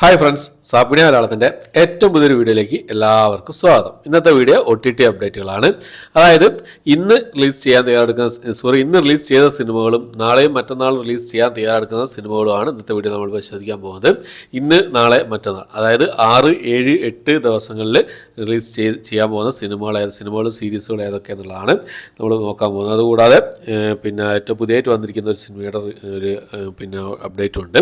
Hi friends, സാപ്പിണി മലയാളത്തിൻ്റെ ഏറ്റവും പുതിയൊരു വീഡിയോയിലേക്ക് എല്ലാവർക്കും സ്വാഗതം. ഇന്നത്തെ വീഡിയോ OTT അപ്ഡേറ്റുകളാണ്. അതായത് ഇന്ന് റിലീസ് ചെയ്ത സിനിമകളും നാളെയും മറ്റന്നാളും റിലീസ് ചെയ്യാൻ തയ്യാറെടുക്കുന്ന സിനിമകളുമാണ് ഇന്നത്തെ വീഡിയോ നമ്മൾ പരിശോധിക്കാൻ പോകുന്നത്. ഇന്ന്, നാളെ, മറ്റന്നാൾ, അതായത് 6, 7, 8 ദിവസങ്ങളിൽ റിലീസ് ചെയ്യാൻ പോകുന്ന സിനിമകളും സീരീസുകളും ഏതൊക്കെയെന്നുള്ളതാണ് നമ്മൾ നോക്കാൻ പോകുന്നത്. അതുകൂടാതെ ഏറ്റവും പുതിയതായിട്ട് വന്നിരിക്കുന്ന ഒരു സിനിമയുടെ ഒരു അപ്ഡേറ്റും ഉണ്ട്.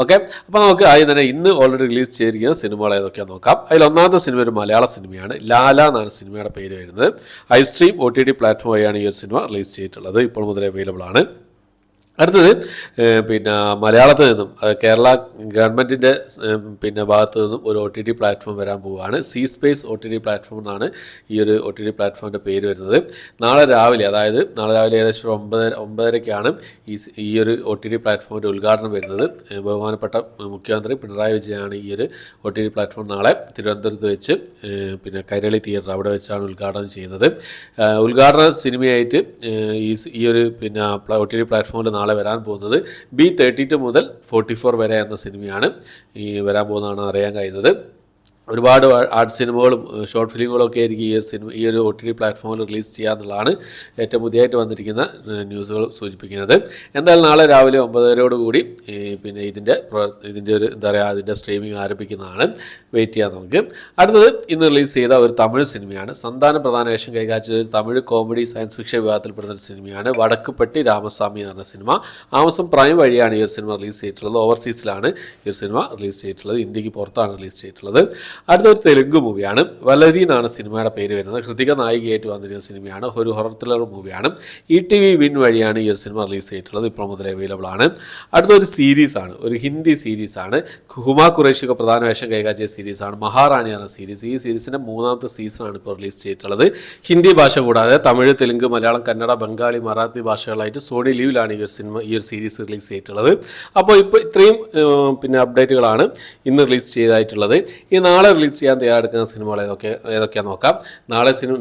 ഓക്കെ, അപ്പോൾ നമുക്ക് ആദ്യം തന്നെ ഇന്ന് ഓൾറെഡി റിലീസ് ചെയ്തിരിക്കുന്ന സിനിമകൾ ഏതൊക്കെയാണെന്ന് നോക്കാം. അതിൽ ഒന്നാമത്തെ സിനിമ ഒരു മലയാള സിനിമയാണ്. ലാല എന്നാണ് സിനിമയുടെ പേര് വരുന്നത്. ഐസ്ട്രീം OTT പ്ലാറ്റ്ഫോം വഴിയാണ് ഈ ഒരു സിനിമ റിലീസ് ചെയ്തിട്ടുള്ളത്. ഇപ്പോൾ മുതലേ അവൈലബിൾ ആണ്. അടുത്തത് മലയാളത്തിൽ നിന്നും കേരള ഗവൺമെൻറ്റിൻ്റെ ഭാഗത്തു നിന്നും ഒരു OTT പ്ലാറ്റ്ഫോം വരാൻ പോവുകയാണ്. സി സ്പേസ് OTT പ്ലാറ്റ്ഫോം എന്നാണ് ഈ ഒരു OTT പ്ലാറ്റ്ഫോമിൻ്റെ പേര് വരുന്നത്. നാളെ രാവിലെ ഏകദേശം 9:30-ക്കാണ് ഈ ഒരു OTT പ്ലാറ്റ്ഫോമിൻ്റെ ഉദ്ഘാടനം വരുന്നത്. ബഹുമാനപ്പെട്ട മുഖ്യമന്ത്രി പിണറായി വിജയനാണ് ഈ ഒരു OTT പ്ലാറ്റ്ഫോം നാളെ തിരുവനന്തപുരത്ത് വെച്ച് കൈരളി തിയേറ്റർ അവിടെ വെച്ചാണ് ഉദ്ഘാടനം ചെയ്യുന്നത്. ഉദ്ഘാടന സിനിമയായിട്ട് ഈ ഒരു OTT പ്ലാറ്റ്ഫോമിൽ നാളെ വരാൻ പോകുന്നത് B32 മുതൽ 44 വരെ എന്ന സിനിമയാണ് വരാൻ പോകുന്നതാണ് അറിയാൻ കഴിയുന്നത്. ഒരുപാട് ആർട്ട് സിനിമകളും ഷോർട്ട് ഫിലിമുകളും ഒക്കെ ആയിരിക്കും ഈ ഒരു OTT പ്ലാറ്റ്ഫോമിൽ റിലീസ് ചെയ്യാന്നുള്ളതാണ് ഏറ്റവും പുതിയതായിട്ട് വന്നിരിക്കുന്ന ന്യൂസുകൾ സൂചിപ്പിക്കുന്നത്. എന്തായാലും നാളെ രാവിലെ 9:30 ഇതിൻ്റെ ഒരു അതിൻ്റെ സ്ട്രീമിംഗ് ആരംഭിക്കുന്നതാണ്. വെയിറ്റ് ചെയ്യാൻ നമുക്ക്. അടുത്തത് ഇന്ന് റിലീസ് ചെയ്ത ഒരു തമിഴ് സിനിമയാണ്. സന്താനം പ്രധാന വേഷം കൈകാര്യം ചെയ്ത തമിഴ് കോമഡി സയൻസ് ഫിക്ഷൻ വിഭാഗത്തിൽപ്പെടുന്ന ഒരു സിനിമയാണ് വടക്കുപെട്ടി രാമസ്വാമി എന്ന് പറഞ്ഞ സിനിമ. ആമസോൺ പ്രൈം വഴിയാണ് ഈ ഒരു സിനിമ റിലീസ് ചെയ്തിട്ടുള്ളത്. ഓവർസീസിലാണ് ഈ ഒരു സിനിമ റിലീസ് ചെയ്തിട്ടുള്ളത്. ഇന്ത്യക്ക് പുറത്താണ് റിലീസ് ചെയ്തിട്ടുള്ളത്. അടുത്തൊരു തെലുങ്ക് മൂവിയാണ്. വലരി എന്നാണ് സിനിമയുടെ പേര് വരുന്നത്. ഹൃതിക നായികയായിട്ട് വന്നിരിക്കുന്ന സിനിമയാണ്. ഒരു ഹൊറർ ത്രില്ലർ മൂവിയാണ്. ETV വിൻ വഴിയാണ് ഈ ഒരു സിനിമ റിലീസ് ചെയ്തിട്ടുള്ളത്. ഇപ്പോൾ മുതൽ അവൈലബിൾ ആണ്. അടുത്തൊരു സീരീസാണ്, ഒരു ഹിന്ദി സീരീസാണ്. ഹുമാ ഖുറൈഷിക്ക് പ്രധാന വേഷം കൈകാര്യം ചെയ്ത സീരീസാണ് മഹാറാണി എന്ന സീരീസ്. ഈ സീരീസിന്റെ 3ാമത്തെ സീസണാണ് ഇപ്പോൾ റിലീസ് ചെയ്തിട്ടുള്ളത്. ഹിന്ദി ഭാഷ കൂടാതെ തമിഴ്, തെലുങ്ക്, മലയാളം, കന്നഡ, ബംഗാളി, മറാത്തി ഭാഷകളായിട്ട് സോണി ലീവിലാണ് ഈ ഒരു സീരീസ് റിലീസ് ചെയ്തിട്ടുള്ളത്. അപ്പോൾ ഇത്രയും അപ്ഡേറ്റുകളാണ് ഇന്ന് റിലീസ് ചെയ്തായിട്ടുള്ളത്. ഈ നാളെ റിലീസ് ചെയ്യാൻ തയ്യാറെടുക്കുന്ന സിനിമകൾ ഏതൊക്കെയാണെന്ന് നോക്കാം.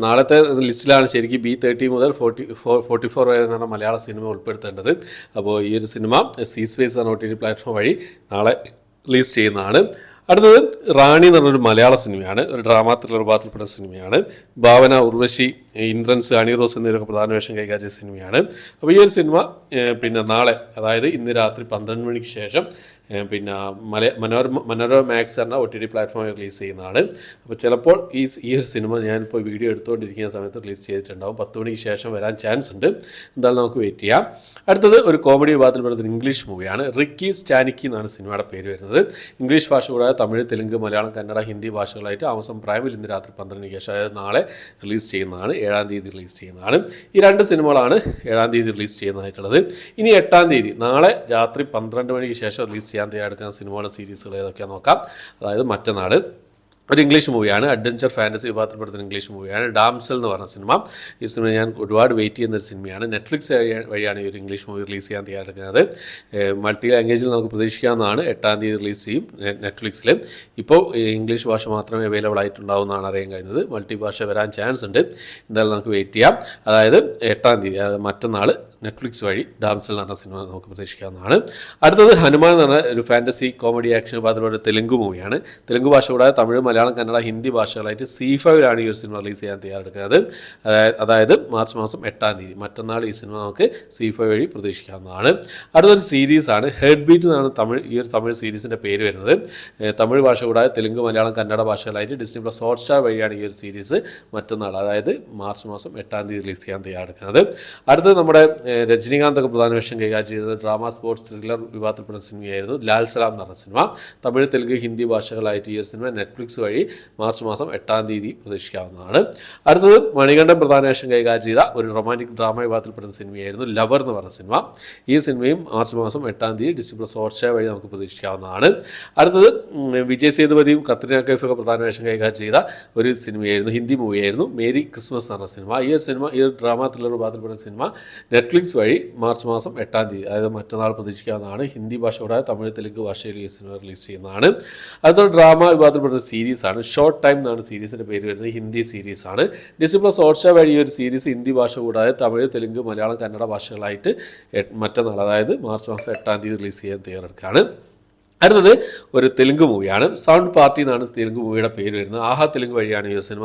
നാളത്തെ ലിസ്റ്റിലാണ് ശരിക്കും B30 മുതൽ 44 വരെ എന്ന് പറഞ്ഞ മലയാള സിനിമ ഉൾപ്പെടുത്തേണ്ടത്. അപ്പോൾ ഈ ഒരു സിനിമ സി സ്പേസ് എന്ന OTT പ്ലാറ്റ്ഫോം വഴി നാളെ റിലീസ് ചെയ്യുന്നതാണ്. അടുത്തത് റാണി എന്ന് പറഞ്ഞൊരു മലയാള സിനിമയാണ്. ഒരു ഡ്രാമ ത്രില്ലർ വിഭാഗത്തിൽപ്പെടുന്ന സിനിമയാണ്. ഭാവന, ഉർവശി, ഇന്ദ്രൻസ്, അണിറോസ് എന്നിവരൊക്കെ പ്രധാന വേഷം കൈകാര്യം ചെയ്ത സിനിമയാണ്. അപ്പോൾ ഈ ഒരു സിനിമ നാളെ, അതായത് ഇന്ന് രാത്രി 12 മണിക്ക് ശേഷം മനോരമ മാക്സ് എന്ന OTT പ്ലാറ്റ്ഫോമിൽ റിലീസ് ചെയ്യുന്നതാണ്. അപ്പോൾ ചിലപ്പോൾ ഈ ഒരു സിനിമ ഞാനിപ്പോൾ വീഡിയോ എടുത്തുകൊണ്ടിരിക്കുന്ന സമയത്ത് റിലീസ് ചെയ്തിട്ടുണ്ടാവും. 10 മണിക്ക് ശേഷം വരാൻ ചാൻസ് ഉണ്ട്. എന്തായാലും നമുക്ക് വെയിറ്റ് ചെയ്യാം. അടുത്തത് ഒരു കോമഡി വിഭാഗത്തിൽപ്പെടുന്ന ഇംഗ്ലീഷ് മൂവിയാണ്. റിക്കി സ്റ്റാനിക്കി എന്നാണ് സിനിമയുടെ പേര് വരുന്നത്. ഇംഗ്ലീഷ് ഭാഷ കൂടാതെ തമിഴ്, തെലുങ്ക്, മലയാളം, കന്നഡ, ഹിന്ദി ഭാഷകളായിട്ട് ആമസോൺ പ്രൈമിൽ ഇന്ന് രാത്രി 12 മണിക്ക് ശേഷം, അതായത് നാളെ റിലീസ് ചെയ്യുന്നതാണ്. 7-ാം തീയതി റിലീസ് ചെയ്യുന്നതാണ്. ഈ 2 സിനിമകളാണ് 7-ാം തീയതി റിലീസ് ചെയ്യുന്നതായിട്ടുള്ളത്. ഇനി 8-ാം തീയതി നാളെ രാത്രി 12 മണിക്ക് ശേഷം റിലീസ് ചെയ്യാൻ തയ്യാറെടുക്കുന്ന സിനിമകളുടെ സീരീസുകൾ ഏതൊക്കെയാണെന്ന് നോക്കാം. അതായത് മറ്റന്നാൾ ഒരു ഇംഗ്ലീഷ് മൂവിയാണ്. അഡ്വഞ്ചർ ഫാൻറ്റസി വിഭാഗത്തിൽപ്പെടുന്ന ഇംഗ്ലീഷ് മൂവിയാണ് ഡാംസൽ എന്ന് പറഞ്ഞ സിനിമ. ഈ സിനിമ ഞാൻ ഒരുപാട് വെയിറ്റ് ചെയ്യുന്ന ഒരു സിനിമയാണ്. നെറ്റ്ഫ്ലിക്സ് വഴിയാണ് ഈ ഒരു ഇംഗ്ലീഷ് മൂവി റിലീസ് ചെയ്യാൻ തയ്യാറെടുക്കുന്നത്. മൾട്ടി ലാംഗ്വേജിൽ നമുക്ക് പ്രതീക്ഷിക്കാവുന്നതാണ്. 8-ാം തീയതി റിലീസ് ചെയ്യും നെറ്റ്ഫ്ലിക്സിൽ. ഇപ്പോൾ ഇംഗ്ലീഷ് ഭാഷ മാത്രമേ അവൈലബിൾ ആയിട്ടുണ്ടാവുമെന്നാണ് അറിയാൻ കഴിയുന്നത്. മൾട്ടി ഭാഷ വരാൻ ചാൻസ് ഉണ്ട്. എന്തായാലും നമുക്ക് വെയിറ്റ് ചെയ്യാം. അതായത് 8-ാം തീയതി, അതായത് മറ്റന്നാൾ നെറ്റ്ഫ്ലിക്സ് വഴി ഡാംസൽ എന്ന് പറഞ്ഞ സിനിമ നമുക്ക് പ്രതീക്ഷിക്കാവുന്നതാണ്. അടുത്തത് ഹനുമാൻ എന്ന് പറഞ്ഞ ഒരു ഫാൻറ്റസി കോമഡി ആക്ഷൻ വിഭാഗത്തിലുള്ള തെലുങ്ക് മൂവിയാണ്. തെലുങ്ക് ഭാഷ കൂടാതെ തമിഴ്, മലയാളം, കന്നഡ, ഹിന്ദി ഭാഷകളായിട്ട് C5-ലാണ് ഈ ഒരു സിനിമ റിലീസ് ചെയ്യാൻ തയ്യാറെടുക്കുന്നത്. അതായത് മാർച്ച് മാസം 8-ാം തീയതി, മറ്റന്നാൾ ഈ സിനിമ നമുക്ക് C5 വഴി പ്രതീക്ഷിക്കാവുന്നതാണ്. അടുത്തൊരു സീരീസാണ്. ഹെഡ് ബീറ്റ് എന്നാണ് ഈ ഒരു തമിഴ് സീരീസിൻ്റെ പേര് വരുന്നത്. തമിഴ് ഭാഷ കൂടാതെ തെലുങ്ക്, മലയാളം, കന്നഡ ഭാഷകളായിട്ട് Disney+ ഹോട്ട്സ്റ്റാർ വഴിയാണ് ഈ ഒരു സീരീസ് മറ്റന്നാൾ, അതായത് മാർച്ച് മാസം 8-ാം തീയതി റിലീസ് ചെയ്യാൻ തയ്യാറെടുക്കുന്നത്. അടുത്തത് നമ്മുടെ രജനീകാന്തൊക്കെ പ്രധാന വേഷം കൈകാര്യം ചെയ്തത് ഡ്രാമ, സ്പോർട്സ്, ത്രില്ലർ വിഭാഗത്തിൽപ്പെടുന്ന സിനിമയായിരുന്നു ലാൽ സലാം എന്ന് പറഞ്ഞ സിനിമ. തമിഴ്, തെലുങ്ക്, ഹിന്ദി ഭാഷകളായിട്ട് ഈ ഒരു സിനിമ നെറ്റ്ഫ്ലിക്സ് വഴി മാർച്ച് മാസം 8-ാം തീയതി പ്രതീക്ഷിക്കാവുന്നതാണ്. അടുത്തത് മണികണ്ഠൻ പ്രധാന വേഷം കൈകാര്യം ചെയ്ത ഒരു റൊമാൻറ്റിക് ഡ്രാമ വിഭാഗത്തിൽപ്പെടുന്ന സിനിമയായിരുന്നു ലവർ എന്ന് പറഞ്ഞ സിനിമ. ഈ സിനിമയും മാർച്ച് മാസം 8-ാം തീയതി Disney+ ഹോട്ട്സ്റ്റാർ വഴി നമുക്ക് പ്രതീക്ഷിക്കാവുന്നതാണ്. അടുത്തത് വിജയ് സേതുപതിയും കത്രീന കൈഫൊക്കെ പ്രധാന വേഷം കൈകാര്യം ചെയ്ത ഒരു സിനിമയായിരുന്നു, ഹിന്ദി മൂവിയായിരുന്നു മേരി ക്രിസ്മസ് എന്ന് പറഞ്ഞ സിനിമ. ഈ ഒരു ഡ്രാമ ത്രില്ലർ വിഭാഗത്തിൽപ്പെടുന്ന സിനിമ നെറ്റ്ഫ്ലിക്സ് വഴി മാർച്ച് മാസം 8-ാം തീയതി, അതായത് മറ്റന്നാൾ പ്രതീക്ഷിക്കാവുന്നതാണ്. ഹിന്ദി ഭാഷ കൂടാതെ തമിഴ്, തെലുങ്ക് ഭാഷയിൽ ഈ സിനിമ റിലീസ് ചെയ്യുന്നതാണ്. അടുത്തൊരു ഡ്രാമ വിഭാഗത്തിൽപ്പെടുന്ന സീരീസാണ്. ഷോർട്ട് ടൈം എന്നാണ് സീരീസിന്റെ പേര് വരുന്നത്. ഹിന്ദി സീരീസാണ്. Disney+ ഹോട്ട്സ്റ്റാർ വഴി ഒരു സീരീസ് ഹിന്ദി ഭാഷ കൂടാതെ തമിഴ്, തെലുങ്ക്, മലയാളം, കന്നഡ ഭാഷകളായിട്ട് മറ്റന്നാൾ, അതായത് മാർച്ച് മാസം 8-ാം തീയതി റിലീസ് ചെയ്യാൻ തയ്യാറെടുക്കുകയാണ്. അടുത്തത് ഒരു തെലുങ്ക് മൂവിയാണ്. സൗണ്ട് പാർട്ടി എന്നാണ് തെലുങ്ക് മൂവിയുടെ പേര് വരുന്നത്. ആഹാ തെലുങ്ക് വഴിയാണ് ഈ ഒരു സിനിമ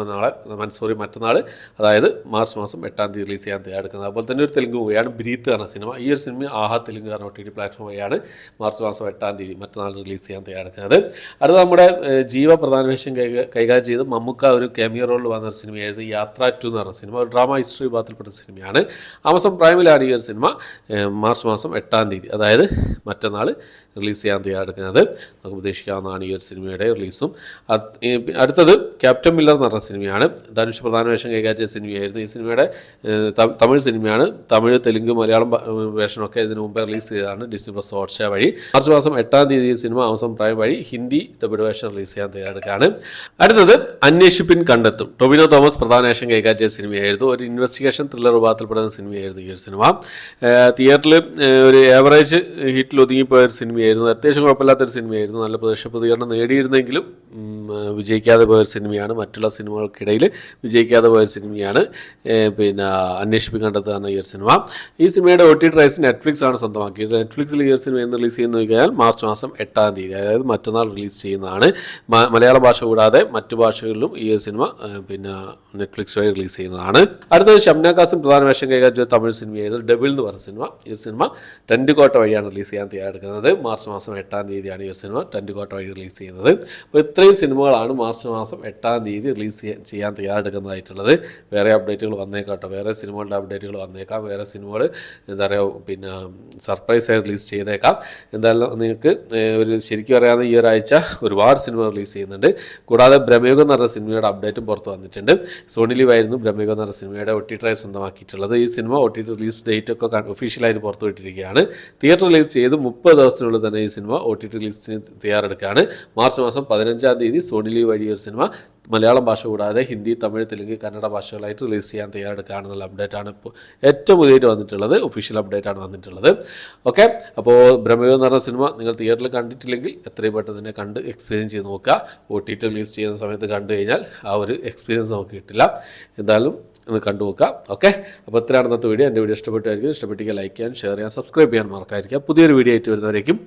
മറ്റന്നാൾ, അതായത് മാർച്ച് മാസം 8-ാം തീയതി റിലീസ് ചെയ്യാൻ തയ്യാറെടുക്കുന്നത്. അതുപോലെ തന്നെ ഒരു തെലുങ്ക് മൂവിയാണ് ബ്രീത്ത് എന്ന സിനിമ. ഈ ഒരു സിനിമ ആഹാ തെലുങ്ക് എന്ന OTT പ്ലാറ്റ്ഫോം വഴിയാണ് മാർച്ച് മാസം 8-ാം തീയതി മറ്റന്നാൾ റിലീസ് ചെയ്യാൻ തയ്യാറെടുക്കുന്നത്. അടുത്ത നമ്മുടെ ജീവ പ്രധാന വേഷം കൈകാര്യം ചെയ്ത് മമ്മൂക്ക ഒരു ക്യാമിയോ റോളിൽ വന്ന ഒരു സിനിമയായിരുന്നു യാത്ര 2 എന്ന് പറഞ്ഞ സിനിമ. ഒരു ഡ്രാമ ഹിസ്റ്ററി വിഭാഗത്തിൽപ്പെട്ട സിനിമയാണ്. ആമസോൺ പ്രൈമിലാണ് ഈ ഒരു സിനിമ മാർച്ച് മാസം 8-ാം തീയതി, അതായത് മറ്റന്നാൾ റിലീസ് ചെയ്യാൻ തയ്യാറെടുക്കുന്നത്. നമുക്ക് പ്രതീക്ഷിക്കാവുന്നതാണ് ഈ ഒരു സിനിമയുടെ റിലീസും. അടുത്തത് ക്യാപ്റ്റൻ മില്ലർ എന്ന് പറഞ്ഞ സിനിമയാണ്. ധനുഷ് പ്രധാന വേഷം കൈകാര്യം ചെയ്ത സിനിമയായിരുന്നു. ഈ സിനിമയുടെ തമിഴ് സിനിമയാണ്. തമിഴ്, തെലുങ്ക്, മലയാളം വേഷനൊക്കെ ഇതിനു മുമ്പ് റിലീസ് ചെയ്തതാണ് ഡിസ്നി പ്ലസ് ഹോട്ട്സ്റ്റാർ വഴി. മാർച്ച് മാസം 8-ാം തീയതി ഈ സിനിമ ആമസോൺ പ്രൈം വഴി ഹിന്ദി ഡബ്ഡ് വേഷം റിലീസ് ചെയ്യാൻ തയ്യാറെടുക്കുകയാണ്. അടുത്തത് അന്വേഷിപ്പിൻ കണ്ടെത്തും. ടൊവിനോ തോമസ് പ്രധാന വേഷം കൈകാര്യം ചെയ്ത സിനിമയായിരുന്നു. ഒരു ഇൻവെസ്റ്റിഗേഷൻ ത്രില്ലർ വിഭാഗത്തിൽപ്പെടുന്ന സിനിമയായിരുന്നു ഈ ഒരു സിനിമ. തിയേറ്ററിൽ ഒരു ആവറേജ് ഹിറ്റിൽ ഒതുങ്ങിപ്പോയ ഒരു സിനിമയായിരുന്നു. അത്യാവശ്യം കുഴപ്പമില്ലാത്തൊരു സിനിമയായിരുന്നു. നല്ല പ്രതികരണം നേടിയിരുന്നെങ്കിലും വിജയിക്കാതെ പോയൊരു സിനിമയാണ്. മറ്റുള്ള സിനിമകൾക്കിടയിൽ വിജയിക്കാതെ പോയൊരു സിനിമയാണ് അന്വേഷിപ്പിൻ കണ്ടെത്തുന്ന ഈ ഒരു സിനിമ. ഈ സിനിമയുടെ OTT റൈറ്റ്സ് നെറ്റ്ഫ്ലിക്സ് ആണ് സ്വന്തമാക്കിയത്. നെറ്റ്ഫ്ലിക്സിൽ ഈ ഒരു സിനിമ എന്ന് റിലീസ് ചെയ്യുന്ന കഴിഞ്ഞാൽ മാർച്ച് മാസം 8-ാം തീയതി, അതായത് മറ്റന്നാൾ റിലീസ് ചെയ്യുന്നതാണ്. മലയാള ഭാഷ കൂടാതെ മറ്റു ഭാഷകളിലും ഈ ഒരു സിനിമ നെറ്റ്ഫ്ലിക്സ് വഴി റിലീസ് ചെയ്യുന്നതാണ്. അടുത്തത് ഷംന കാസിം പ്രധാന വേഷം കൈകാര്യം ചെയ്ത തമിഴ് സിനിമയായിരുന്നു ഡെവിൾ എന്ന് പറഞ്ഞ സിനിമ. ഈ ഒരു സിനിമ ടെൻഡുകോട്ട വഴിയാണ് റിലീസ് ചെയ്യാൻ തയ്യാറെടുക്കുന്നത്. മാർച്ച് മാസം 8-ാം തീയതിയാണ് ഈ ഒരു സിനിമ ടെൻഡുകോട്ട വഴി റിലീസ് ചെയ്യുന്നത്. അപ്പോൾ ഇത്രയും സിനിമകളാണ് മാർച്ച് മാസം 8-ാം തീയതി റിലീസ് ചെയ്യാൻ തയ്യാറെടുക്കുന്നതായിട്ടുള്ളത്. വേറെ അപ്ഡേറ്റുകൾ വന്നേക്കാട്ടോ, വേറെ സിനിമകളുടെ അപ്ഡേറ്റുകൾ വന്നേക്കാം, വേറെ സിനിമകൾ എന്താ പറയുക സർപ്രൈസ് ആയി റിലീസ് ചെയ്തേക്കാം. എന്തായാലും നിങ്ങൾക്ക് ശരിക്കും പറയാതെ ഈ ഒരാഴ്ച ഒരുപാട് സിനിമ റിലീസ് ചെയ്യുന്നുണ്ട്. കൂടാതെ ബ്രഹ്മയുഗം എന്ന് പറഞ്ഞ സിനിമയുടെ അപ്ഡേറ്റും പുറത്ത് വന്നിട്ടുണ്ട്. സോണി ലീവ് ആയിരുന്നു ബ്രഹ്മയുഗം എന്ന് പറഞ്ഞ സിനിമയുടെ OTT റൈറ്റ്സ് സ്വന്തമാക്കിയിട്ടുള്ളത്. ഈ സിനിമ OTT റിലീസ് ഡേറ്റ് ഒക്കെ ഒഫീഷ്യലായിട്ട് പുറത്തു വിട്ടിരിക്കുകയാണ്. തിയേറ്റർ റിലീസ് ചെയ്ത് 30 ദിവസത്തിനുള്ളിൽ തന്നെ ഈ സിനിമ OTT റിലീസിന് തയ്യാറെടുക്കുകയാണ്. മാർച്ച് മാസം 15-ാം തീയതി സോണി ലീവ് വഴി ഒരു സിനിമ മലയാളം ഭാഷ കൂടാതെ ഹിന്ദി, തമിഴ്, തെലുങ്ക്, കന്നഡ ഭാഷകളായിട്ട് റിലീസ് ചെയ്യാൻ തയ്യാറെടുക്കുകയാണെന്നുള്ള അപ്ഡേറ്റാണ് ഇപ്പോൾ ഏറ്റവും പുതിയതായിട്ട് വന്നിട്ടുള്ളത്. ഒഫീഷ്യൽ അപ്ഡേറ്റാണ് വന്നിട്ടുള്ളത്. ഓക്കെ, അപ്പോൾ ബ്രഹ്മയുഗം എന്ന് പറഞ്ഞ സിനിമ നിങ്ങൾ തിയേറ്ററിൽ കണ്ടിട്ടില്ലെങ്കിൽ എത്രയും പെട്ടെന്ന് തന്നെ കണ്ട് എക്സ്പീരിയൻസ് ചെയ്ത് നോക്കുക. OTT റിലീസ് ചെയ്യുന്ന സമയത്ത് കണ്ടു കഴിഞ്ഞാൽ ആ ഒരു എക്സ്പീരിയൻസ് നമുക്ക് കിട്ടില്ല. എന്തായാലും ഒന്ന് കണ്ടു നോക്കുക. ഓക്കെ, അപ്പോൾ ഇത്രയാണ് ഇന്നത്തെ വീഡിയോ. എൻ്റെ വീഡിയോ ഇഷ്ടപ്പെട്ടായിരിക്കും. ഇഷ്ടപ്പെട്ടെങ്കിൽ ലൈക്ക് ചെയ്യാൻ, ഷെയർ ചെയ്യാൻ, സബ്സ്ക്രൈബ് ചെയ്യാൻ മറക്കാതിരിക്കുക. പുതിയൊരു വീഡിയോ ആയിട്ട് വരുന്നവരേക്കും